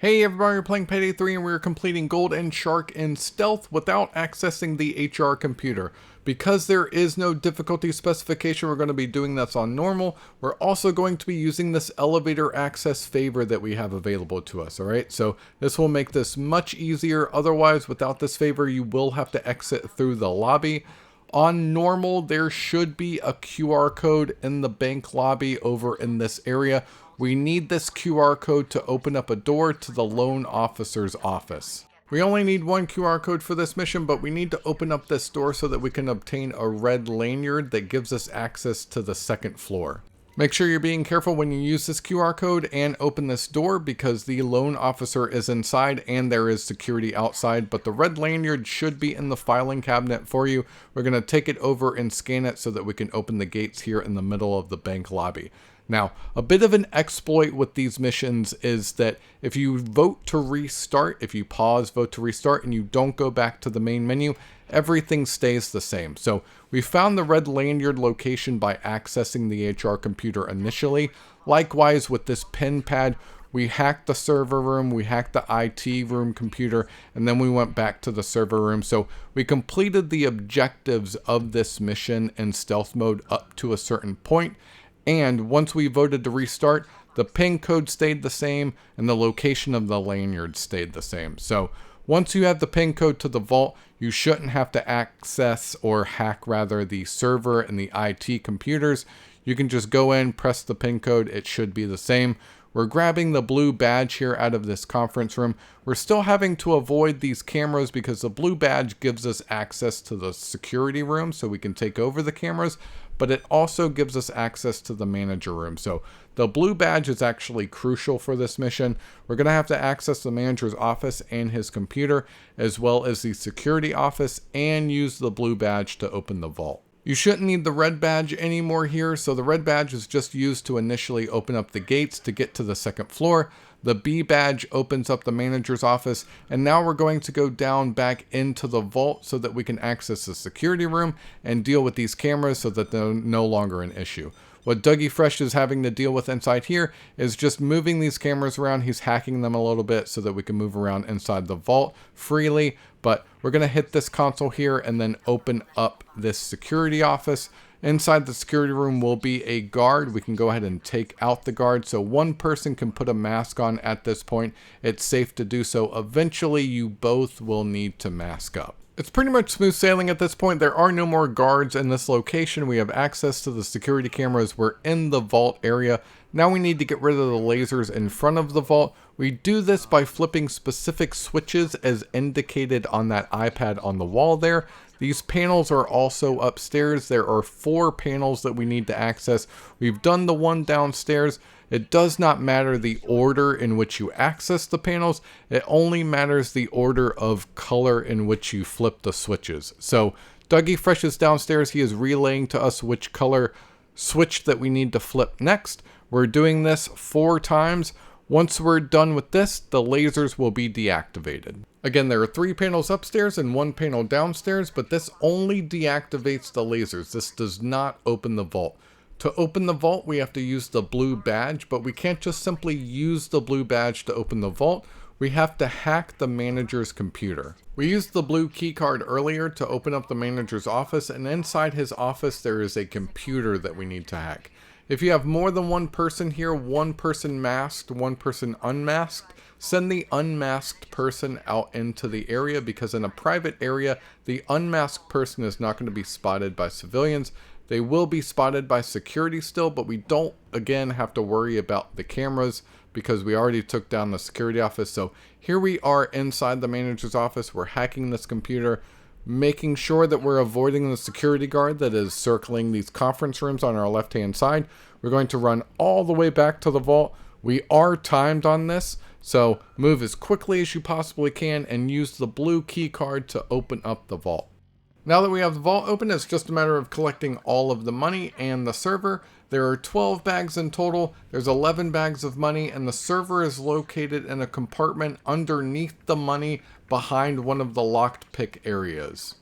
Hey everybody, we're playing Payday 3 and we're completing Gold and Sharke in stealth without accessing the HR computer. Because there is no difficulty specification, we're going to be doing this on normal. We're also going to be using this elevator access favor that we have available to us, alright? So this will make this much easier. Otherwise, without this favor, you will have to exit through the lobby. On normal, there should be a QR code in the bank lobby over in this area. We need this QR code to open up a door to the loan officer's office. We only need one QR code for this mission, but we need to open up this door so that we can obtain a red lanyard that gives us access to the second floor. Make sure you're being careful when you use this QR code and open this door because the loan officer is inside and there is security outside, but the red lanyard should be in the filing cabinet for you. We're going to take it over and scan it so that we can open the gates here in the middle of the bank lobby. Now, a bit of an exploit with these missions is that if you vote to restart, if you pause, vote to restart, and you don't go back to the main menu, everything stays the same. So we found the red lanyard location by accessing the HR computer initially. Likewise, with this pin pad, we hacked the server room, we hacked the IT room computer, and then we went back to the server room. So we completed the objectives of this mission in stealth mode up to a certain point. And once we voted to restart, the pin code stayed the same and the location of the lanyard stayed the same. So once you have the pin code to the vault, you shouldn't have to access or hack rather the server and the IT computers. You can just go in, press the pin code. It should be the same. We're grabbing the blue badge here out of this conference room. We're still having to avoid these cameras because the blue badge gives us access to the security room so we can take over the cameras, but it also gives us access to the manager room. So the blue badge is actually crucial for this mission. We're going to have to access the manager's office and his computer, as well as the security office, and use the blue badge to open the vault. You shouldn't need the red badge anymore here, so the red badge is just used to initially open up the gates to get to the second floor. The B badge opens up the manager's office, and now we're going to go down back into the vault so that we can access the security room and deal with these cameras so that they're no longer an issue. What Dougie Fresh is having to deal with inside here is just moving these cameras around. He's hacking them a little bit so that we can move around inside the vault freely. But we're going to hit this console here and then open up this security office. Inside the security room will be a guard. We can go ahead and take out the guard. So one person can put a mask on at this point. It's safe to do so. Eventually, you both will need to mask up. It's pretty much smooth sailing at this point. There are no more guards in this location. We have access to the security cameras. We're in the vault area. Now we need to get rid of the lasers in front of the vault. We do this by flipping specific switches as indicated on that iPad on the wall there. These panels are also upstairs. There are 4 panels that we need to access. We've done the one downstairs. It does not matter the order in which you access the panels. It only matters the order of color in which you flip the switches. So Dougie Fresh is downstairs. He is relaying to us which color switch that we need to flip next. We're doing this 4 times. Once we're done with this, the lasers will be deactivated. Again, there are 3 panels upstairs and 1 panel downstairs, but this only deactivates the lasers. This does not open the vault. To open the vault, we have to use the blue badge, but we can't just simply use the blue badge to open the vault. We have to hack the manager's computer. We used the blue key card earlier to open up the manager's office, and inside his office there is a computer that we need to hack. If you have more than one person here, one person masked, one person unmasked, send the unmasked person out into the area because in a private area, the unmasked person is not going to be spotted by civilians. They will be spotted by security still, but we don't, again, have to worry about the cameras because we already took down the security office. So here we are inside the manager's office. We're hacking this computer, making sure that we're avoiding the security guard that is circling these conference rooms on our left-hand side. We're going to run all the way back to the vault. We are timed on this, so move as quickly as you possibly can and use the blue key card to open up the vault. Now that we have the vault open, it's just a matter of collecting all of the money and the server. There are 12 bags in total. There's 11 bags of money, and the server is located in a compartment underneath the money behind one of the locked pick areas.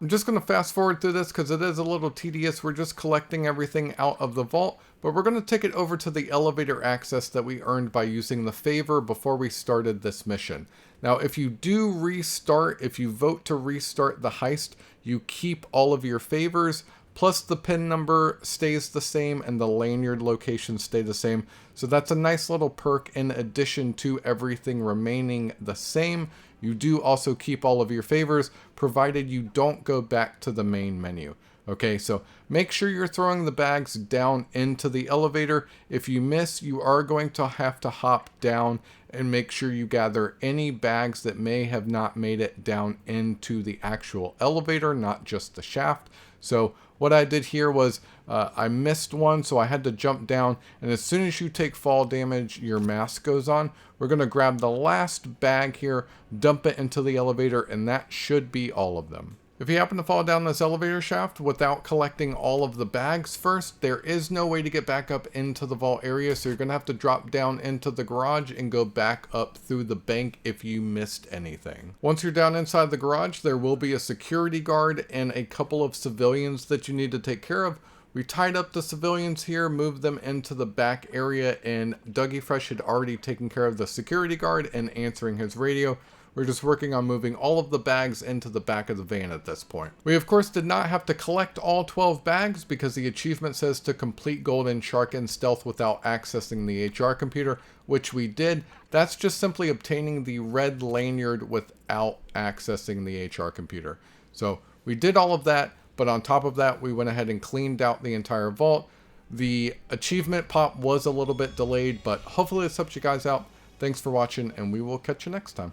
I'm just going to fast forward through this because it is a little tedious. We're just collecting everything out of the vault, but we're going to take it over to the elevator access that we earned by using the favor before we started this mission. Now, if you do restart, if you vote to restart the heist, you keep all of your favors, plus the pin number stays the same and the lanyard locations stay the same. So that's a nice little perk in addition to everything remaining the same. You do also keep all of your favors, provided you don't go back to the main menu. Okay, so make sure you're throwing the bags down into the elevator. If you miss, you are going to have to hop down and make sure you gather any bags that may have not made it down into the actual elevator, not just the shaft. So what I did here was I missed one, so I had to jump down, and as soon as you take fall damage, your mask goes on. We're going to grab the last bag here, dump it into the elevator, and that should be all of them. If you happen to fall down this elevator shaft without collecting all of the bags first, there is no way to get back up into the vault area, so you're going to have to drop down into the garage and go back up through the bank if you missed anything. Once you're down inside the garage, there will be a security guard and a couple of civilians that you need to take care of. We tied up the civilians here, moved them into the back area, and Dougie Fresh had already taken care of the security guard and answering his radio. We're just working on moving all of the bags into the back of the van at this point. We of course did not have to collect all 12 bags because the achievement says to complete Gold and Sharke in stealth without accessing the HR computer, which we did. That's just simply obtaining the red lanyard without accessing the HR computer. So we did all of that, but on top of that, we went ahead and cleaned out the entire vault. The achievement pop was a little bit delayed, but hopefully this helps you guys out. Thanks for watching, and we will catch you next time.